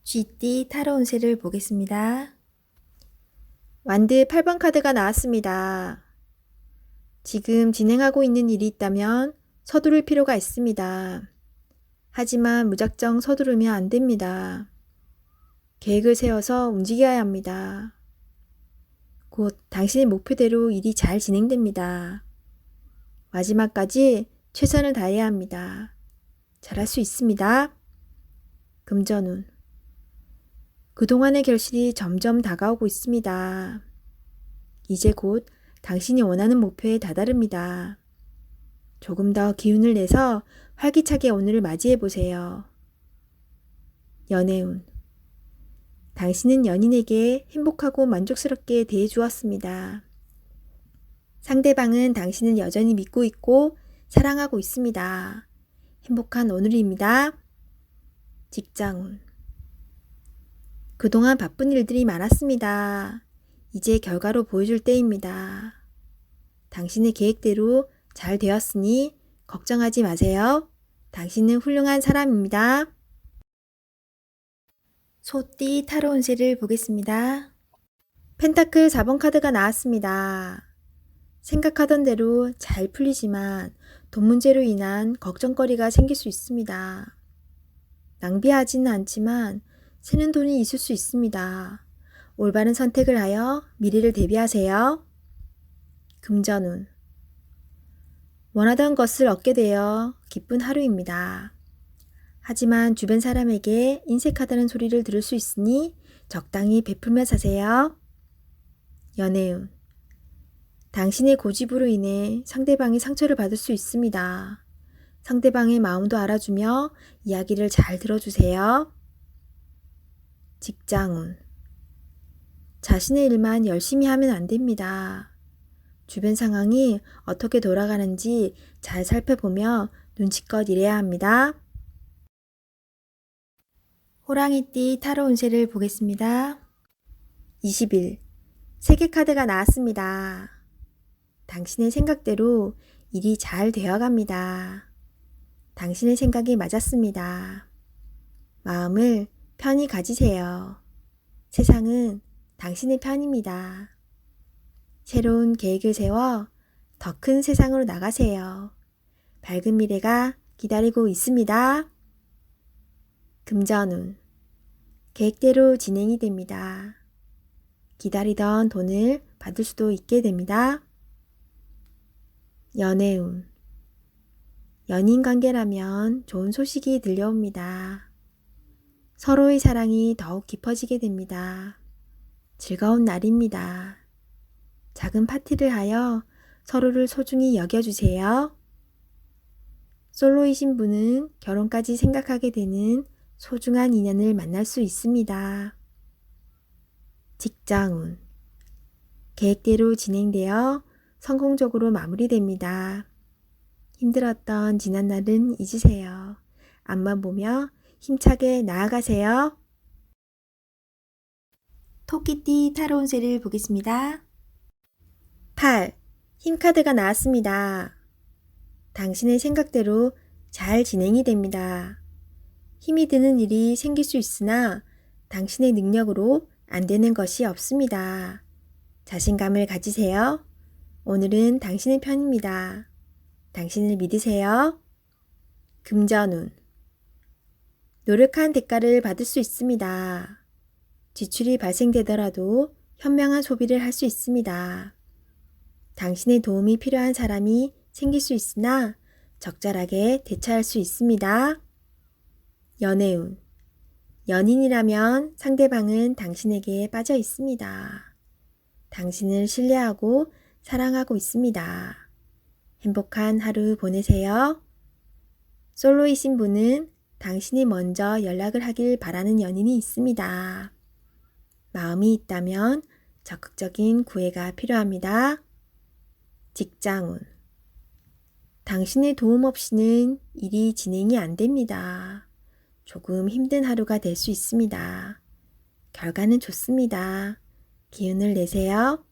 쥐띠 타로 운세를 보겠습니다. 완드 8번 카드가 나왔습니다. 지금 진행하고 있는 일이 있다면 서두를 필요가 있습니다. 하지만 무작정 서두르면 안 됩니다. 계획을 세워서 움직여야 합니다. 곧 당신의 목표대로 일이 잘 진행됩니다. 마지막까지 최선을 다해야 합니다. 잘할 수 있습니다. 금전운. 그동안의 결실이 점점 다가오고 있습니다. 이제 곧 당신이 원하는 목표에 다다릅니다. 조금 더 기운을 내서 활기차게 오늘을 맞이해 보세요. 연애운. 당신은 연인에게 행복하고 만족스럽게 대해 주었습니다. 상대방은 당신을 여전히 믿고 있고 사랑하고 있습니다. 행복한 오늘입니다. 직장운. 그동안 바쁜 일들이 많았습니다. 이제 결과로 보여줄 때입니다. 당신의 계획대로 잘 되었으니 걱정하지 마세요. 당신은 훌륭한 사람입니다. 소띠 타로 운세를 보겠습니다. 펜타클 4번 카드가 나왔습니다. 생각하던 대로 잘 풀리지만 돈 문제로 인한 걱정거리가 생길 수 있습니다. 낭비하지는 않지만 새는 돈이 있을 수 있습니다. 올바른 선택을 하여 미래를 대비하세요. 금전운. 원하던 것을 얻게 되어 기쁜 하루입니다. 하지만 주변 사람에게 인색하다는 소리를 들을 수 있으니 적당히 베풀며 사세요. 연애운. 당신의 고집으로 인해 상대방이 상처를 받을 수 있습니다. 상대방의 마음도 알아주며 이야기를 잘 들어주세요. 직장운. 자신의 일만 열심히 하면 안 됩니다. 주변 상황이 어떻게 돌아가는지 잘 살펴보며 눈치껏 일해야 합니다. 호랑이띠 타로 운세를 보겠습니다. 20일 세계 카드가 나왔습니다. 당신의 생각대로 일이 잘 되어갑니다. 당신의 생각이 맞았습니다. 마음을 편히 가지세요. 세상은 당신의 편입니다. 새로운 계획을 세워 더 큰 세상으로 나가세요. 밝은 미래가 기다리고 있습니다. 금전운. 계획대로 진행이 됩니다. 기다리던 돈을 받을 수도 있게 됩니다. 연애운. 연인 관계라면 좋은 소식이 들려옵니다. 서로의 사랑이 더욱 깊어지게 됩니다. 즐거운 날입니다. 작은 파티를 하여 서로를 소중히 여겨주세요. 솔로이신 분은 결혼까지 생각하게 되는 소중한 인연을 만날 수 있습니다. 직장운. 계획대로 진행되어 성공적으로 마무리됩니다. 힘들었던 지난날은 잊으세요. 앞만 보며 힘차게 나아가세요. 토끼띠 타로 운세를 보겠습니다. 8. 힘카드가 나왔습니다. 당신의 생각대로 잘 진행이 됩니다. 힘이 드는 일이 생길 수 있으나 당신의 능력으로 안 되는 것이 없습니다. 자신감을 가지세요. 오늘은 당신의 편입니다. 당신을 믿으세요. 금전운. 노력한 대가를 받을 수 있습니다. 지출이 발생되더라도 현명한 소비를 할 수 있습니다. 당신의 도움이 필요한 사람이 생길 수 있으나 적절하게 대처할 수 있습니다. 연애운. 연인이라면 상대방은 당신에게 빠져 있습니다. 당신을 신뢰하고 사랑하고 있습니다. 행복한 하루 보내세요. 솔로이신 분은 당신이 먼저 연락을 하길 바라는 연인이 있습니다. 마음이 있다면 적극적인 구애가 필요합니다. 직장운. 당신의 도움 없이는 일이 진행이 안 됩니다. 조금 힘든 하루가 될 수 있습니다. 결과는 좋습니다. 기운을 내세요.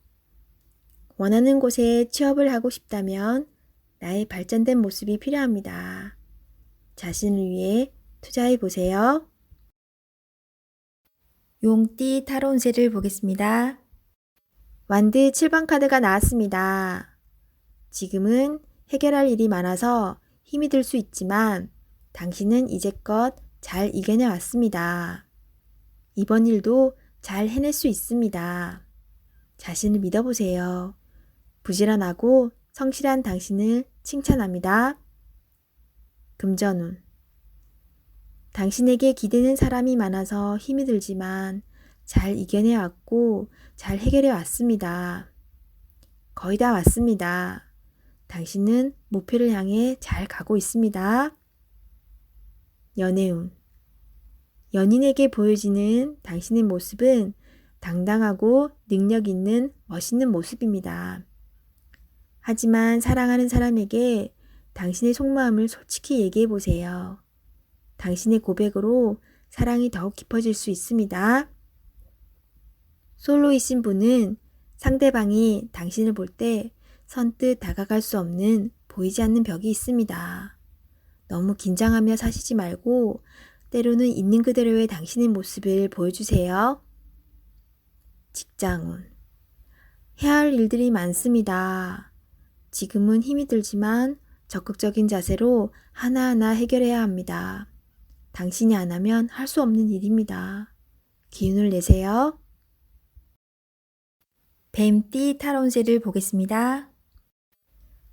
원하는 곳에 취업을 하고 싶다면 나의 발전된 모습이 필요합니다. 자신을 위해 투자해 보세요. 용띠 타로 운세를 보겠습니다. 완드 7번 카드가 나왔습니다. 지금은 해결할 일이 많아서 힘이 들 수 있지만 당신은 이제껏 잘 이겨내 왔습니다. 이번 일도 잘 해낼 수 있습니다. 자신을 믿어보세요. 부지런하고 성실한 당신을 칭찬합니다. 금전운. 당신에게 기대는 사람이 많아서 힘이 들지만 잘 이겨내 왔고 잘 해결해 왔습니다. 거의 다 왔습니다. 당신은 목표를 향해 잘 가고 있습니다. 연애운. 연인에게 보여지는 당신의 모습은 당당하고 능력 있는 멋있는 모습입니다. 하지만 사랑하는 사람에게 당신의 속마음을 솔직히 얘기해 보세요. 당신의 고백으로 사랑이 더욱 깊어질 수 있습니다. 솔로이신 분은 상대방이 당신을 볼 때 선뜻 다가갈 수 없는 보이지 않는 벽이 있습니다. 너무 긴장하며 사시지 말고 때로는 있는 그대로의 당신의 모습을 보여주세요. 직장운. 해야 할 일들이 많습니다. 지금은 힘이 들지만 적극적인 자세로 하나하나 해결해야 합니다. 당신이 안 하면 할 수 없는 일입니다. 기운을 내세요. 뱀띠 타로 운세를 보겠습니다.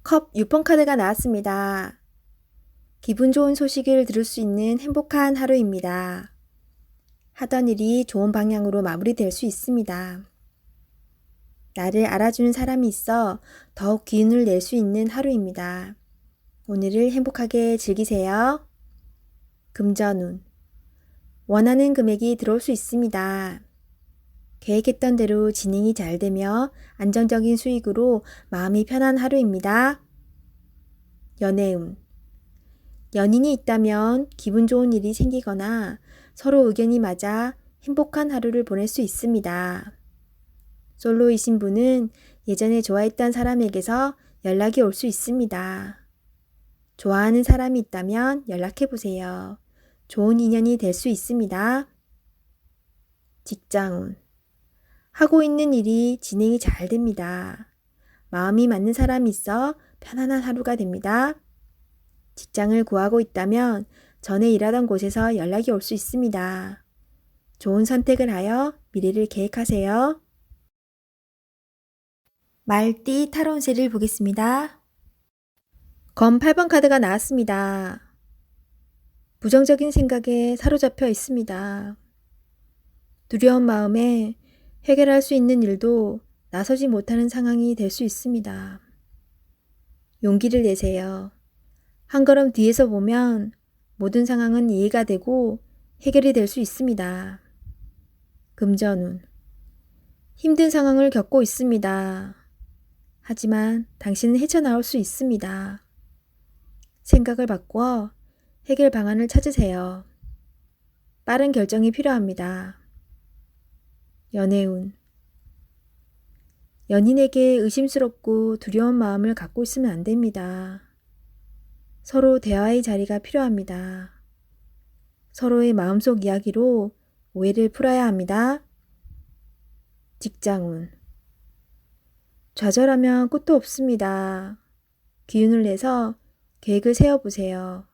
컵 6번 카드가 나왔습니다. 기분 좋은 소식을 들을 수 있는 행복한 하루입니다. 하던 일이 좋은 방향으로 마무리될 수 있습니다. 나를 알아주는 사람이 있어 더욱 기운을 낼 수 있는 하루입니다. 오늘을 행복하게 즐기세요. 금전운. 원하는 금액이 들어올 수 있습니다. 계획했던 대로 진행이 잘 되며 안정적인 수익으로 마음이 편한 하루입니다. 연애운. 연인이 있다면 기분 좋은 일이 생기거나 서로 의견이 맞아 행복한 하루를 보낼 수 있습니다. 솔로이신 분은 예전에 좋아했던 사람에게서 연락이 올 수 있습니다. 좋아하는 사람이 있다면 연락해보세요. 좋은 인연이 될 수 있습니다. 직장운. 하고 있는 일이 진행이 잘 됩니다. 마음이 맞는 사람이 있어 편안한 하루가 됩니다. 직장을 구하고 있다면 전에 일하던 곳에서 연락이 올 수 있습니다. 좋은 선택을 하여 미래를 계획하세요. 말띠 타로 운세를 보겠습니다. 검 8번 카드가 나왔습니다. 부정적인 생각에 사로잡혀 있습니다. 두려운 마음에 해결할 수 있는 일도 나서지 못하는 상황이 될 수 있습니다. 용기를 내세요. 한 걸음 뒤에서 보면 모든 상황은 이해가 되고 해결이 될 수 있습니다. 금전운. 힘든 상황을 겪고 있습니다. 하지만 당신은 헤쳐나올 수 있습니다. 생각을 바꾸어 해결 방안을 찾으세요. 빠른 결정이 필요합니다. 연애운. 연인에게 의심스럽고 두려운 마음을 갖고 있으면 안 됩니다. 서로 대화의 자리가 필요합니다. 서로의 마음속 이야기로 오해를 풀어야 합니다. 직장운. 좌절하면 끝도 없습니다. 기운을 내서 계획을 세워보세요.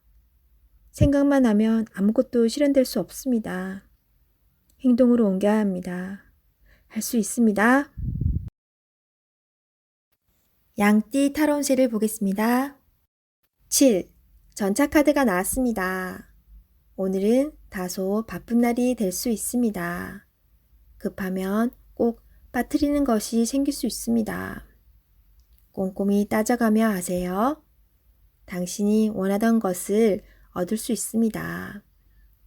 생각만 하면 아무것도 실현될 수 없습니다. 행동으로 옮겨야 합니다. 할 수 있습니다. 양띠 타로 운세를 보겠습니다. 7. 전차 카드가 나왔습니다. 오늘은 다소 바쁜 날이 될 수 있습니다. 급하면 꼭 빠뜨리는 것이 생길 수 있습니다. 꼼꼼히 따져가며 하세요. 당신이 원하던 것을 얻을 수 있습니다.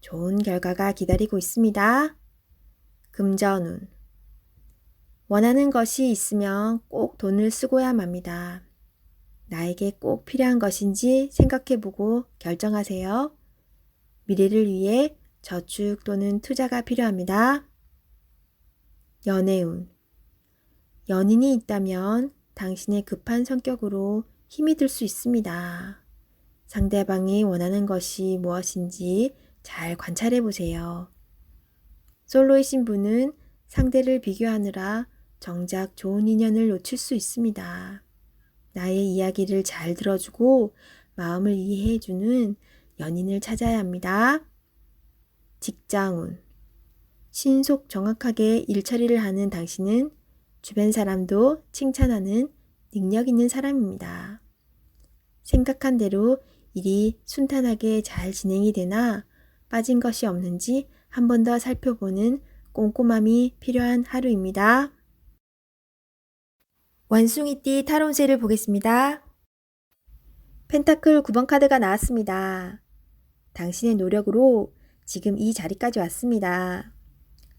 좋은 결과가 기다리고 있습니다. 금전운. 원하는 것이 있으면 꼭 돈을 쓰고야 합니다. 나에게 꼭 필요한 것인지 생각해보고 결정하세요. 미래를 위해 저축 또는 투자가 필요합니다. 연애운. 연인이 있다면 당신의 급한 성격으로 힘이 들 수 있습니다. 상대방이 원하는 것이 무엇인지 잘 관찰해 보세요. 솔로이신 분은 상대를 비교하느라 정작 좋은 인연을 놓칠 수 있습니다. 나의 이야기를 잘 들어주고 마음을 이해해주는 연인을 찾아야 합니다. 직장운. 신속 정확하게 일처리를 하는 당신은 주변 사람도 칭찬하는 능력 있는 사람입니다. 생각한 대로 일이 순탄하게 잘 진행이 되나 빠진 것이 없는지 한 번 더 살펴보는 꼼꼼함이 필요한 하루입니다. 원숭이띠 타로운세를 보겠습니다. 펜타클 9번 카드가 나왔습니다. 당신의 노력으로 지금 이 자리까지 왔습니다.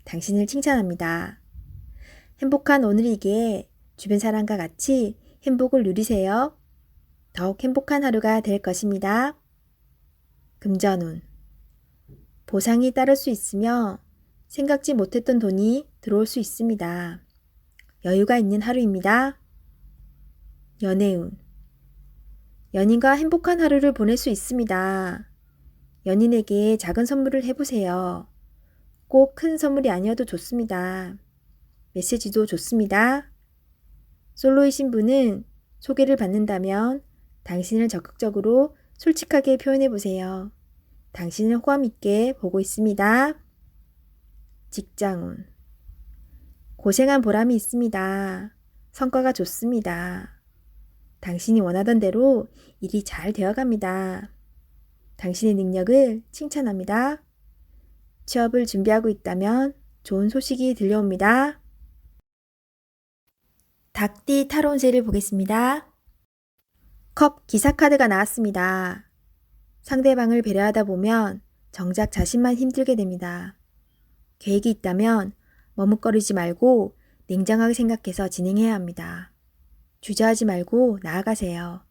당신을 칭찬합니다. 행복한 오늘이기에 주변 사람과 같이 행복을 누리세요. 더욱 행복한 하루가 될 것입니다. 금전운. 보상이 따를 수 있으며 생각지 못했던 돈이 들어올 수 있습니다. 여유가 있는 하루입니다. 연애운. 연인과 행복한 하루를 보낼 수 있습니다. 연인에게 작은 선물을 해보세요. 꼭 큰 선물이 아니어도 좋습니다. 메시지도 좋습니다. 솔로이신 분은 소개를 받는다면 당신을 적극적으로 솔직하게 표현해보세요. 당신을 호감 있게 보고 있습니다. 직장운. 고생한 보람이 있습니다. 성과가 좋습니다. 당신이 원하던 대로 일이 잘 되어갑니다. 당신의 능력을 칭찬합니다. 취업을 준비하고 있다면 좋은 소식이 들려옵니다. 닭띠 타로운세를 보겠습니다. 컵 기사 카드가 나왔습니다. 상대방을 배려하다 보면 정작 자신만 힘들게 됩니다. 계획이 있다면 머뭇거리지 말고 냉정하게 생각해서 진행해야 합니다. 주저하지 말고 나아가세요.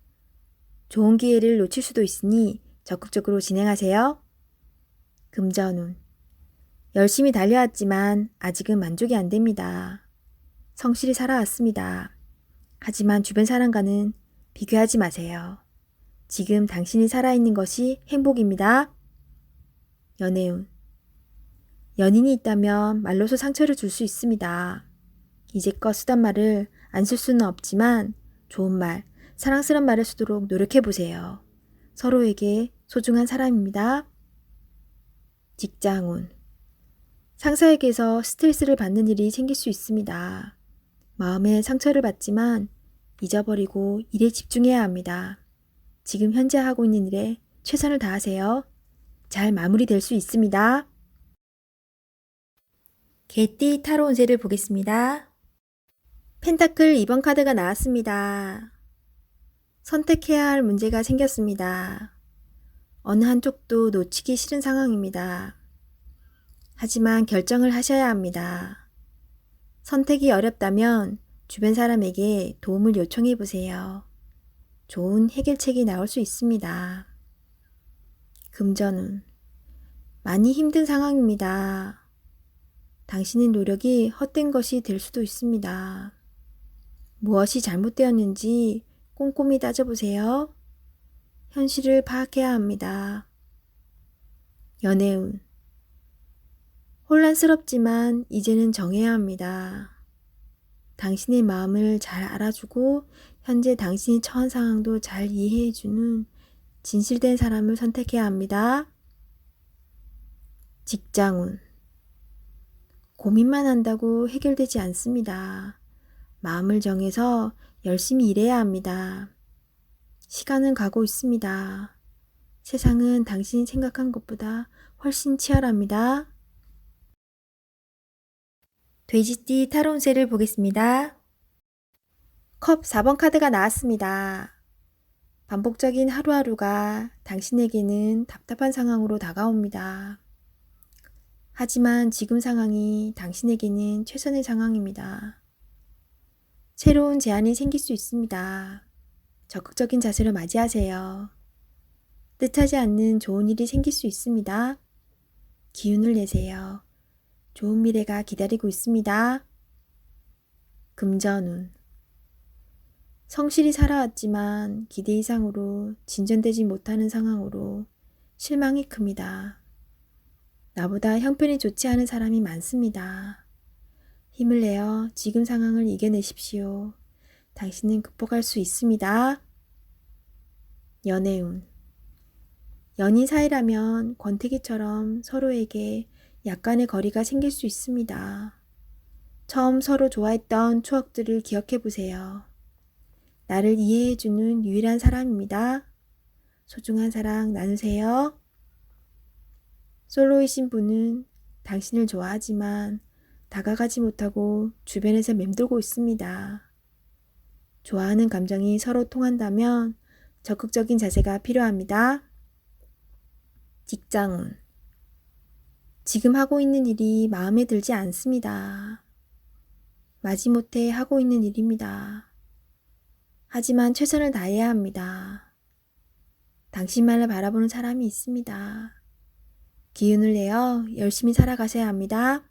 좋은 기회를 놓칠 수도 있으니 적극적으로 진행하세요. 금전운. 열심히 달려왔지만 아직은 만족이 안 됩니다. 성실히 살아왔습니다. 하지만 주변 사람과는 비교하지 마세요. 지금 당신이 살아있는 것이 행복입니다. 연애운. 연인이 있다면 말로서 상처를 줄 수 있습니다. 이제껏 쓰던 말을 안 쓸 수는 없지만 좋은 말, 사랑스러운 말을 쓰도록 노력해보세요. 서로에게 소중한 사람입니다. 직장운. 상사에게서 스트레스를 받는 일이 생길 수 있습니다. 마음에 상처를 받지만 잊어버리고 일에 집중해야 합니다. 지금 현재 하고 있는 일에 최선을 다하세요. 잘 마무리될 수 있습니다. 개띠 타로 운세를 보겠습니다. 펜타클 2번 카드가 나왔습니다. 선택해야 할 문제가 생겼습니다. 어느 한쪽도 놓치기 싫은 상황입니다. 하지만 결정을 하셔야 합니다. 선택이 어렵다면 주변 사람에게 도움을 요청해 보세요. 좋은 해결책이 나올 수 있습니다. 금전운. 많이 힘든 상황입니다. 당신의 노력이 헛된 것이 될 수도 있습니다. 무엇이 잘못되었는지 꼼꼼히 따져보세요. 현실을 파악해야 합니다. 연애운. 혼란스럽지만 이제는 정해야 합니다. 당신의 마음을 잘 알아주고 현재 당신이 처한 상황도 잘 이해해주는 진실된 사람을 선택해야 합니다. 직장운. 고민만 한다고 해결되지 않습니다. 마음을 정해서 열심히 일해야 합니다. 시간은 가고 있습니다. 세상은 당신이 생각한 것보다 훨씬 치열합니다. 돼지띠 타로 운세를 보겠습니다. 컵 4번 카드가 나왔습니다. 반복적인 하루하루가 당신에게는 답답한 상황으로 다가옵니다. 하지만 지금 상황이 당신에게는 최선의 상황입니다. 새로운 제안이 생길 수 있습니다. 적극적인 자세로 맞이하세요. 뜻하지 않는 좋은 일이 생길 수 있습니다. 기운을 내세요. 좋은 미래가 기다리고 있습니다. 금전운. 성실히 살아왔지만 기대 이상으로 진전되지 못하는 상황으로 실망이 큽니다. 나보다 형편이 좋지 않은 사람이 많습니다. 힘을 내어 지금 상황을 이겨내십시오. 당신은 극복할 수 있습니다. 연애운. 연인 사이라면 권태기처럼 서로에게 약간의 거리가 생길 수 있습니다. 처음 서로 좋아했던 추억들을 기억해 보세요. 나를 이해해주는 유일한 사람입니다. 소중한 사랑 나누세요. 솔로이신 분은 당신을 좋아하지만 다가가지 못하고 주변에서 맴돌고 있습니다. 좋아하는 감정이 서로 통한다면 적극적인 자세가 필요합니다. 직장운. 지금 하고 있는 일이 마음에 들지 않습니다. 마지못해 하고 있는 일입니다. 하지만 최선을 다해야 합니다. 당신만을 바라보는 사람이 있습니다. 기운을 내어 열심히 살아가셔야 합니다.